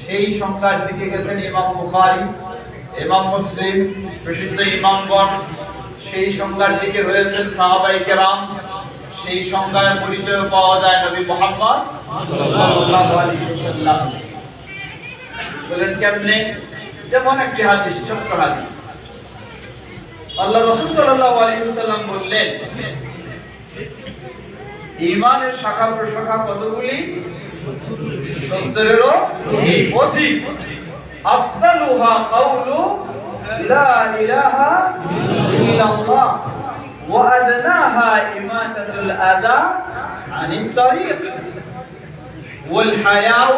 সেই সংখ্যার দিকে গেছেন ইমাম বুখারী, ইমাম মুসলিম, প্রসিদ্ধ ইমামগণ। সেই সংখ্যার দিকে রয়েছেন সাহাবায়ে কেরাম। সেই সংখ্যার পরিচয় পাওয়া যায় নবী মুহাম্মদ সাল্লাল্লাহু আলাইহি ওয়াসাল্লাম। বলেন কেমনে? যেমন একটি হাদিস, ছোট্ট হাদিস। আল্লাহ রাসূল সাল্লাল্লাহু আলাইহি ওয়াসাল্লাম বললেন, ঈমানের শাখা প্রশাখা কতগুলি? 70-এরও অধিক। আফদালুহা কাউলু লা ইলাহা ইল্লাল্লাহ ওয়া আদনাহা ইমাতাতুল আযা আনিত তারিক ওয়াল হায়াউ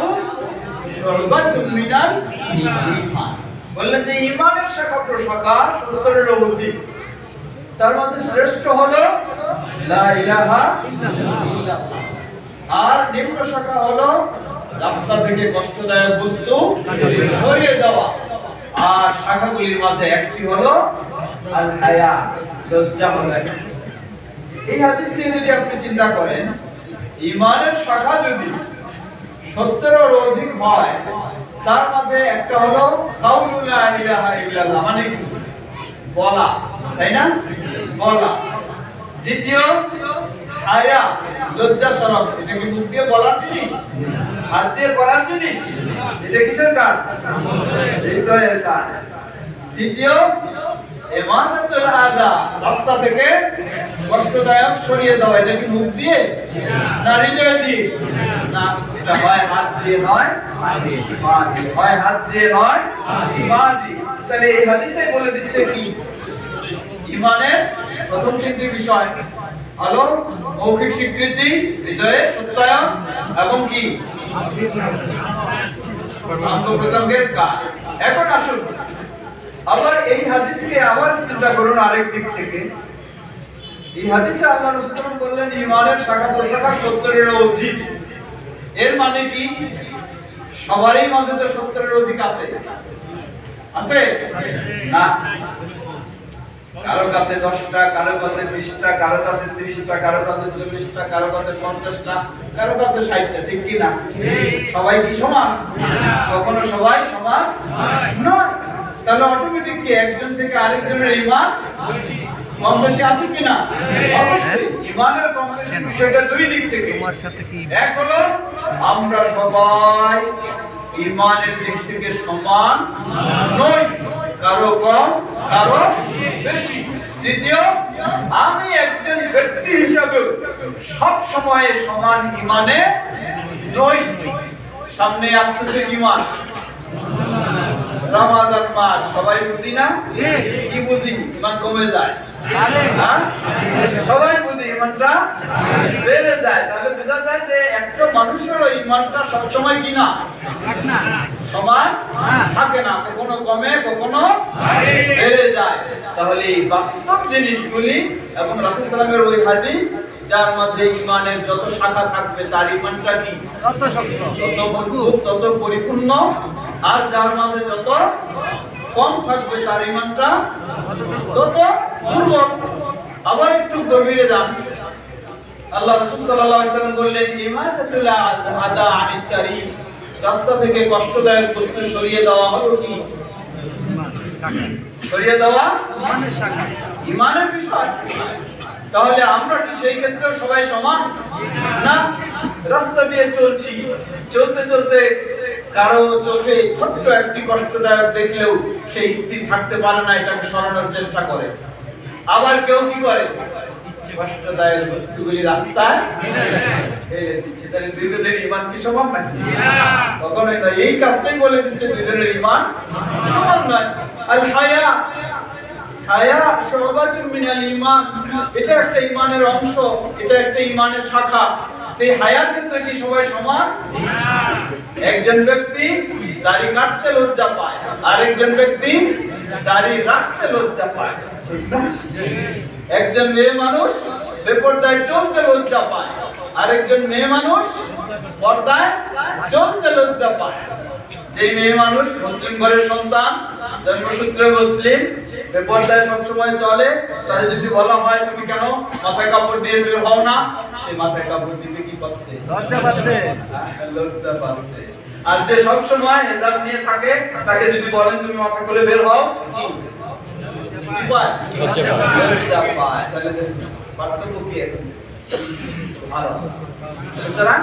শুবাতুম মিনাল ঈমান। বললেন যে ঈমানের শাখা প্রশাখা 70-এরও অধিক। তার মধ্যে শ্রেষ্ঠ হলো লা ইলাহা ইল্লাল্লাহ, আর নিম্ন শাখা হলো রাস্তা থেকে কষ্টদায়ক বস্তু সরিয়ে দেওয়া। আর শাখাগুলির মাঝে একটি হলো আল হায়া, লজ্জা হলো। এই হাদিসটি যদি আপনি চিন্তা করেন, ঈমানের শাখা যদি 70-এর অধিক হয়, তার মাঝে একটা হলো কাউলু লা ইলাহা ইল্লাল্লাহ, মানে বলা, তাই না? বলা। দ্বিতীয় হায়া, লজ্জা শরম। এটা কি মুখ দিয়ে বলার জিনিস? হাত দিয়ে করার জিনিস? এটা কিসের কাজ? হৃদয়ের কাজ। তৃতীয় ইমানাতুল আযা, রাস্তা থেকে কষ্টদায়ক সরিয়ে দেওয়া। এটা কি মুখ দিয়ে না হৃদয় দিয়ে? না, এটা হয় হাত দিয়ে নয় পা দিয়ে। হয় হাত দিয়ে নয় পা দিয়ে। তাহলে এই হাদিসে বলে দিচ্ছে কি? ঈমানের প্রথম তিনটি বিষয় হলো মৌখিক স্বীকৃতি, হৃদয়ে সত্যায়ন এবং কি অঙ্গপ্রত্যঙ্গের কাজ। এখন আসুন আবার এই হাদিসকে আবার চিন্তা করুন আরেক দিক থেকে। এই হাদিসে আল্লাহ রাসূল সাল্লাল্লাহু আলাইহি ওয়াসাল্লাম বললেন ঈমানের শাখা প্রশাখা 70-এর অধিক। এর মানে কি? সবারই মাঝে তো 70-এর অধিক আছে? আছে না। কারো কাছে 10টা, কারো কাছে 20টা, কারো কাছে 30টা, কারো কাছে 40টা, কারো কাছে 50টা, কারো কাছে 60টা, ঠিক কি না? সবাই কি সমান? কখনো সবাই সমান নয়। তাহলে অটোমেটিক কি একজন থেকে আরেকজনের ঈমান কম বেশি আছে কি না? অবশ্যই। ঈমানের কম বেশি বিষয়টা দুই দিক থেকে। এক হলো আমরা সবাই ঈমানের দিক থেকে সমান নই, কারো কম কারো বেশি। দ্বিতীয়, আমি একজন ব্যক্তি হিসাবে সব সময় সমান ঈমানে নই। সামনে আসতেছে কি মাস? রমাদান মাস। সবাই বুঝি না? কি বুঝি? ঈমান কমে যায়। সবাই বুঝি ঈমানটা বেড়ে যায়। তাহলে বোঝা যায় যে একটা মানুষেরও ঈমানটা সবসময় কি না সমান থাকে না, কখনো কমে কখনো বেড়ে যায়। তাহলে এই বাস্তব জিনিসগুলি এবং রাসূল সাল্লাল্লাহু আলাইহি ওয়াসাল্লামের ওই হাদিস, যার মাঝে ঈমানের যত শাখা থাকবে তার ঈমানটা কি তত শক্ত, তত মজবুত, তত পরিপূর্ণ। আর যার মাঝে যত কম থাকবে তার ঈমানটা তত দুর্বল। আবার একটু গভীরে যান। আল্লাহ রাসূল সাল্লাল্লাহু আলাইহি ওয়াসাল্লাম বললেন, ইমাতাতুল আযা আনিত তারিক, রাস্তা থেকে কষ্টদায়ক বস্তু সরিয়ে দেওয়া হলো কি? সরিয়ে দেওয়া ঈমানের শাখা, ঈমানের বিষয়। তাহলে আমরা কি সেই ক্ষেত্রে সবাই সমান না? রাস্তা দিয়ে চলছি, চলতে চলতে কারো চোখে ছোট্ট একটি কষ্টদায়ক দেখলেও সে স্থির থাকতে পারে না, এটাকে সরানোর চেষ্টা করে। আবার কেউ কি করে? কষ্টদায়ক বস্তুগুলি রাস্তায় ফেলে দিচ্ছে। তাহলে দুইজনের ঈমান কি সমান নাকি? কখনোই নয়। এই কাজটাই বলে দিচ্ছে দুইজনের ঈমান সমান নয়। আল হায়া, হায়া শুবাতুম মিনাল ঈমান, এটা একটা ঈমানের অংশ, এটা একটা ঈমানের শাখা। এই হায়ার ক্ষেত্রে কি সবাই সমান? একজন ব্যক্তি দাড়ি কাটতে লজ্জা পায়, আরেকজন ব্যক্তি দাড়ি রাখতে লজ্জা পায়, ঠিক না? একজন মেয়ে মানুষ বেপরদায় চলতে লজ্জা পায়, আরেকজন মেয়ে মানুষ পর্দায় চলতে লজ্জা পায়। যে মেয়ে মানুষ মুসলিম ঘরের সন্তান, জন্মসূত্রে মুসলিম, বেপরদায় সবসময় চলে, তার যদি বলা হয় তুমি কেন মাথায় কাপড় দিয়ে বের হও না, সে মাথায় কাপড় দিতে কি পাচ্ছে? লজ্জা পাচ্ছে, লজ্জা পাচ্ছে। আর যে সব সময় হেজাব নিয়ে থাকে তাকে যদি বলেন তুমি মাথা খুলে বের হও কি পায়? লজ্জা পায়। তাহলে পার্থক্য কি এখন? সুবহানাল্লাহ। সুতরাং